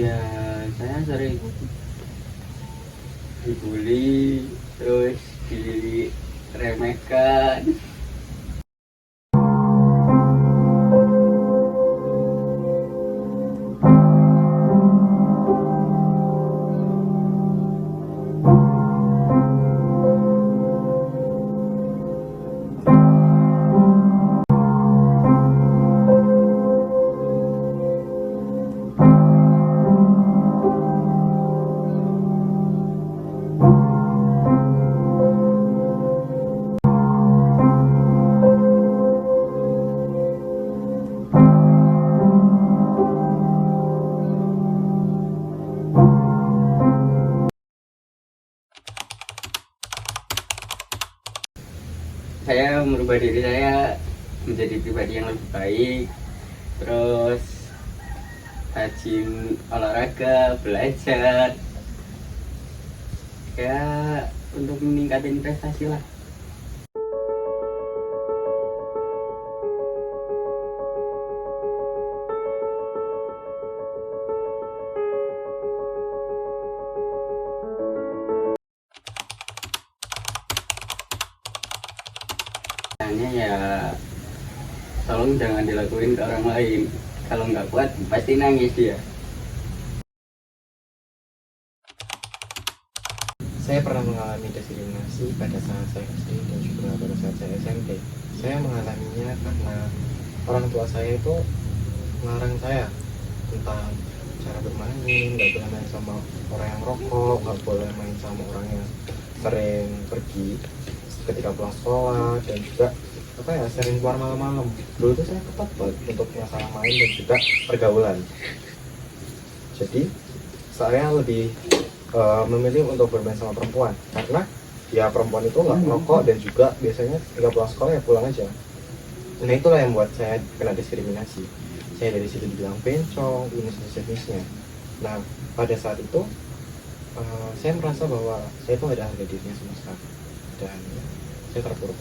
Ya, saya sering dibully, terus diremehkan. Saya merubah diri saya menjadi pribadi yang lebih baik, terus rajin olahraga, belajar, ya untuk meningkatkan prestasi lah. Hanya ya tolong jangan dilakuin ke orang lain, kalau nggak kuat pasti nangis dia. Saya pernah mengalami diskriminasi pada saat saya SD dan juga pada saat saya SMP. Saya mengalaminya karena orang tua saya itu melarang saya tentang cara bermain, nggak boleh main sama orang yang rokok, nggak boleh main sama orang yang sering pergi ketika pulang sekolah, dan juga sering keluar malam-malam. Dulu tuh saya ketat banget untuk masalah main dan juga pergaulan. Jadi saya lebih memilih untuk bermain sama perempuan karena ya perempuan itu nggak merokok dan juga biasanya ketika pulang sekolah ya pulang aja. Nah itulah yang membuat saya kena diskriminasi. Saya dari situ dibilang bencong, ini sejenisnya. Nah pada saat itu saya merasa bahwa saya itu nggak ada harga dirinya sama sekali dan saya terpuruk.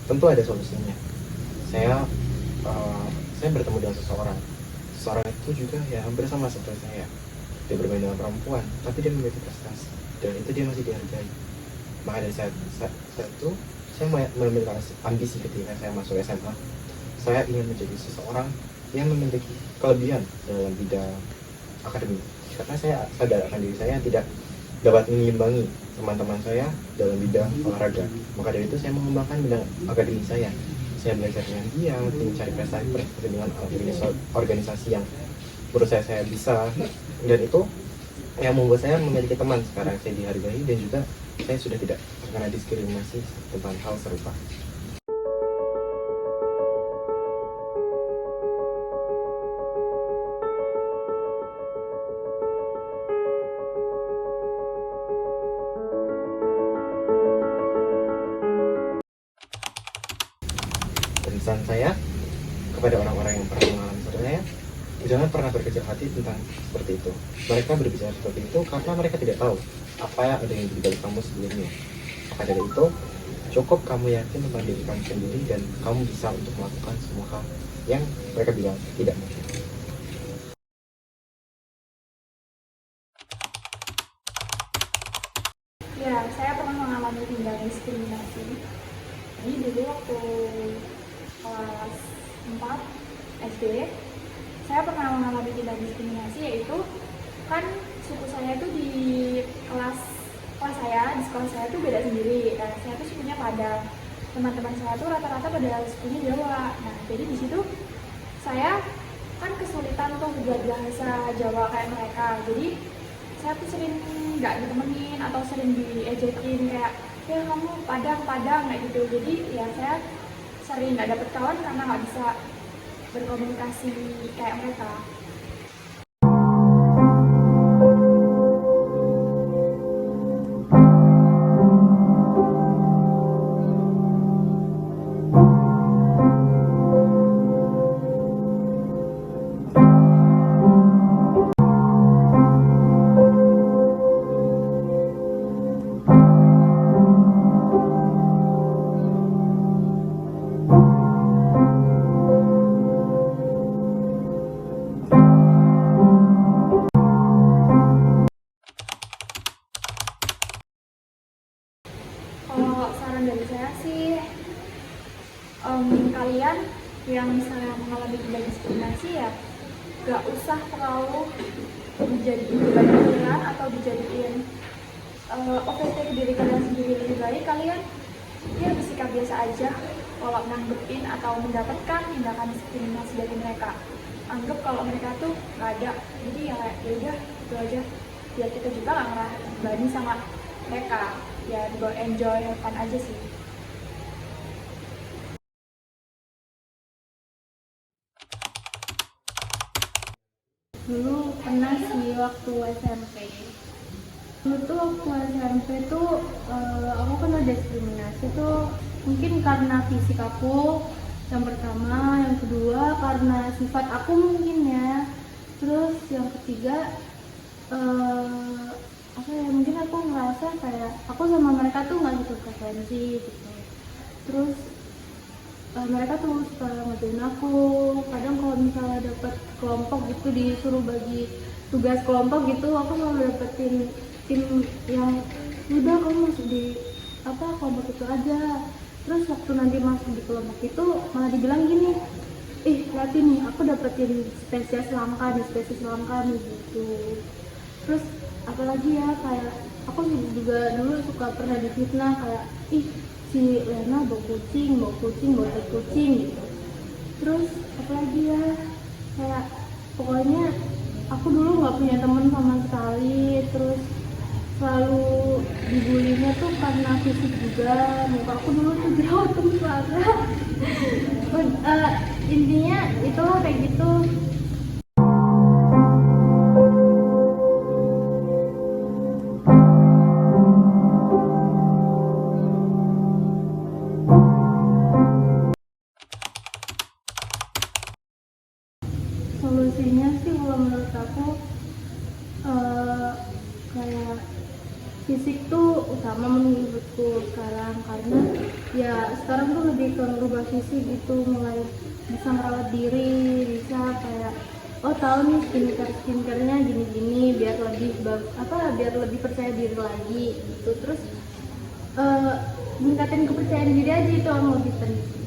Tentu ada solusinya. Saya saya bertemu dengan seseorang itu juga ya hampir sama seperti saya. Dia bermain dengan perempuan tapi dia memiliki prestasi dan itu dia masih dihargai. Maka dari saat itu saya memiliki ambisi ketika saya masuk SMA. Saya ingin menjadi seseorang yang memiliki kelebihan dalam bidang akademik karena saya sadar akan diri saya tidak dapat mengimbangi teman-teman saya dalam bidang olahraga. Maka dari itu saya mengembangkan bidang akademik saya. Saya belajar dengan giat, mencari prestasi dengan organisasi yang menurut saya bisa, dan itu yang membuat saya memiliki teman sekarang. Saya dihargai dan juga saya sudah tidak terkena diskriminasi tentang hal serupa. Dan pesan saya kepada orang-orang yang pernah mengalami seperti saya, jangan pernah berkecil hati tentang seperti itu. Mereka berbicara seperti itu karena mereka tidak tahu apa yang ada di balik kamu sebelumnya. Maka dari itu, cukup kamu yakin tentang diri kamu sendiri dan kamu bisa untuk melakukan semua hal yang mereka bilang tidak mungkin. Ya, saya pernah mengalami tindak diskriminasi. Jadi dulu waktu kelas 4 SD, saya pernah mengalami tindak diskriminasi, yaitu kan suku saya itu di di sekolah saya itu beda sendiri. Nah, saya tuh sukunya Padang. Teman-teman saya tuh rata-rata pada sukunya Jawa. Nah, jadi di situ saya kan kesulitan untuk buat bahasa Jawa kayak mereka. Jadi saya tuh sering nggak ditemenin atau sering diejekin kayak ya kamu Padang kayak gitu. Jadi ya sering nggak dapet kawan karena nggak bisa berkomunikasi kayak mereka. Kalau saran dari saya sih, kalian yang misalnya mengalami tindak diskriminasi ya gak usah terlalu dijadiin beban atau dijadiin OVT ke diri kalian sendiri. Lebih baik kalian ya bersikap biasa aja kalau nanggepin atau mendapatkan tindakan diskriminasi dari mereka. Anggap kalau mereka tuh gak ada, jadi ya udah itu aja, biar kita juga gak ngerasa berani sama mereka. Ya go enjoy, have fun aja sih. Dulu pernah sih waktu SMP. Dulu tuh waktu SMP tuh aku kena diskriminasi tuh mungkin karena fisik aku yang pertama, yang kedua karena sifat aku mungkin ya. Terus yang ketiga apa ya, mungkin aku ngerasa kayak aku sama mereka tuh nggak gitu frekuensi gitu. Terus mereka tuh suka ngerjain aku. Kadang kalau misalnya dapat kelompok gitu, disuruh bagi tugas kelompok gitu, aku selalu dapetin tim yang udah kamu masuk di kelompok itu aja. Terus waktu nanti masuk di kelompok itu malah dibilang gini, lihat nih aku dapetin spesies langka nih gitu. Terus apalagi ya, kayak aku juga dulu suka pernah difitnah kayak si Lena bawa kucing gitu. Terus apalagi ya, kayak pokoknya aku dulu nggak punya temen sama sekali. Terus selalu dibulinya tuh karena fisik juga. Muka aku dulu tuh jerawat parah. Intinya itulah kayak gitu. Solusinya sih kalau menurut aku kayak fisik tuh utama menurutku sekarang, karena ya sekarang tuh lebih ke merubah fisik gitu, mulai bisa merawat diri, bisa kayak tahu nih skincarenya gini-gini biar lebih biar lebih percaya diri lagi gitu. Terus meningkatin kepercayaan diri aja, itu yang lebih penting.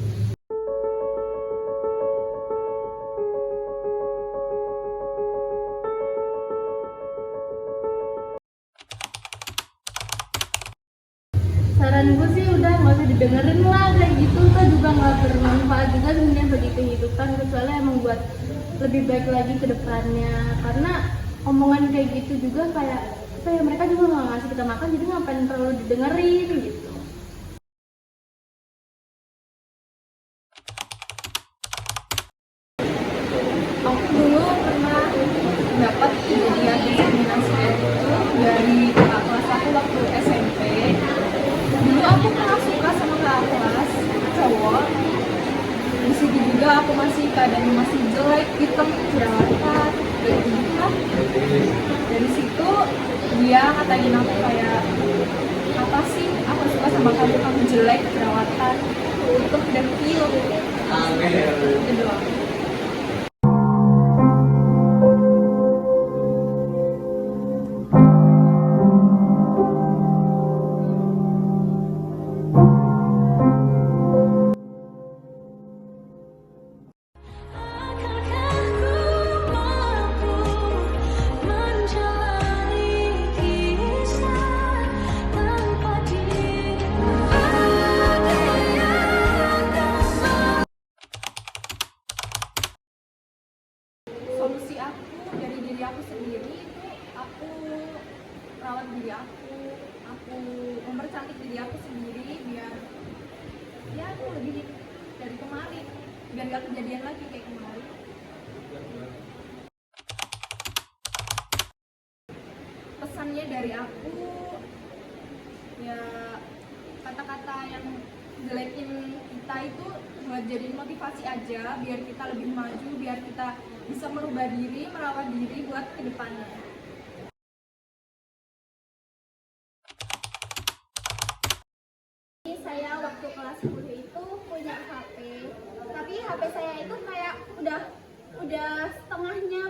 Saran gue sih udah nggak usah didengerin lah kayak gitu, kan juga nggak bermanfaat juga sebenarnya bagi kehidupan, kecuali emang buat lebih baik lagi ke depannya. Karena omongan kayak gitu juga kayak mereka juga nggak ngasih kita makan, jadi ngapain terlalu didengerin gitu. Aku dulu pernah dapat kejadian diskriminasi dari kakak kelas aku waktu SMP. Dulu aku pernah suka sama kakak kelas cowok. Di situ juga aku masih keadaannya masih jelek, hitam, jerawatan, gitu. Dari situ dia katain aku kayak, apa sih aku suka sama kamu jelek, jerawatan, utuh dan pilu. Itu doang. Solusi aku dari diri aku sendiri itu aku rawat diri aku mempercantik diri aku sendiri biar ya aku lebih dari biar nggak kejadian lagi kayak kemarin. Pesannya dari aku ya, kata-kata yang jelekin kita itu buat jadiin motivasi aja, biar kita lebih maju, biar kita bisa merubah diri, merawat diri buat kedepannya. Saya waktu kelas 10 itu punya HP, tapi HP saya itu kayak udah setengahnya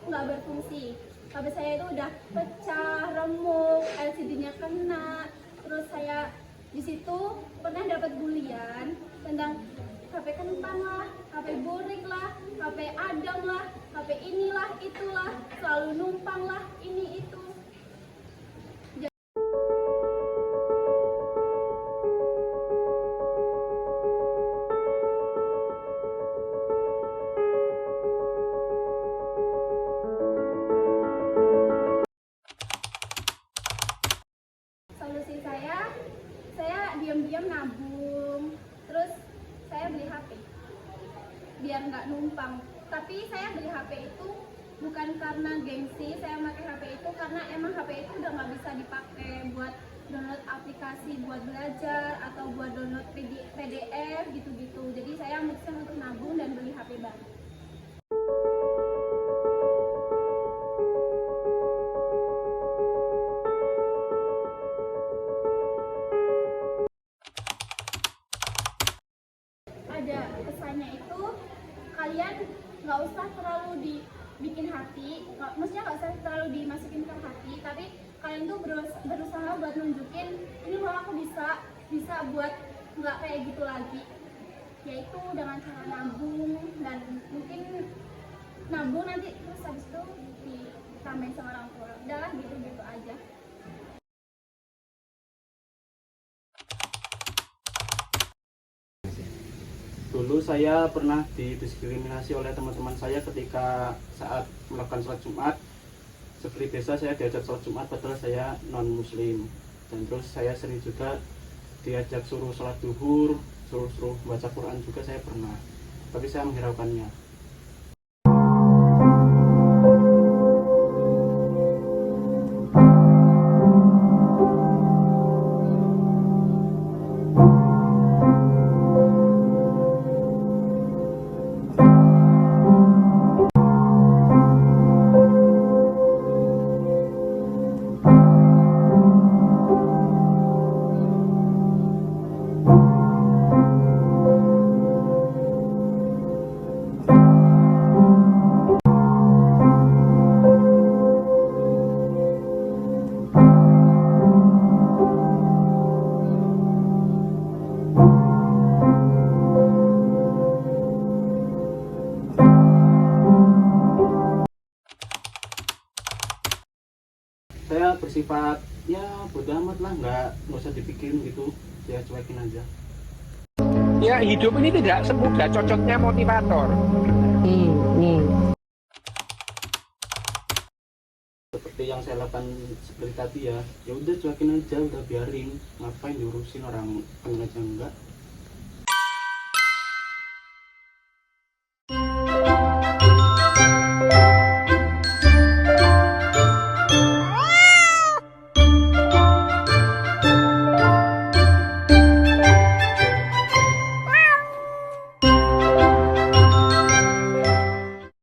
nggak berfungsi. HP saya itu udah pecah, remuk, LCD-nya kena. Terus saya di situ pernah dapat bulian tentang HP kentang lah, HP burik lah, HP Adam lah, HP inilah itulah, selalu numpang lah, ini itu. Solusi saya diam-diam nabung, terus saya beli HP biar nggak numpang. Tapi saya beli HP itu bukan karena gengsi, saya pakai HP itu karena emang HP itu udah nggak bisa dipakai buat download aplikasi buat belajar atau buat download PDF gitu-gitu. Jadi saya memutuskan untuk nabung dan beli HP baru. Ada pesannya itu, kalian nggak usah terlalu dibikin hati, maksudnya nggak usah terlalu dimasukin ke hati, tapi kalian tuh berusaha buat nunjukin ini loh aku bisa buat nggak kayak gitu lagi, yaitu dengan cara nabung, dan mungkin nabung nanti terus habis itu ditambahin sama orang tua, udahlah gitu-gitu aja. Dulu saya pernah didiskriminasi oleh teman-teman saya ketika saat melakukan sholat Jumat. Seperti biasa saya diajak sholat Jumat padahal saya non muslim, dan terus saya sering juga diajak suruh sholat duhur, suruh baca Quran juga saya pernah, tapi saya menghiraukannya. Saya bersifat ya bodo amat lah, nggak usah dipikirin gitu, ya cuekin aja. Ya hidup ini tidak semudah cocoknya motivator. Seperti yang saya lakukan seperti tadi ya udah cuekin aja, udah biarin, ngapain diurusin orang pengen aja enggak.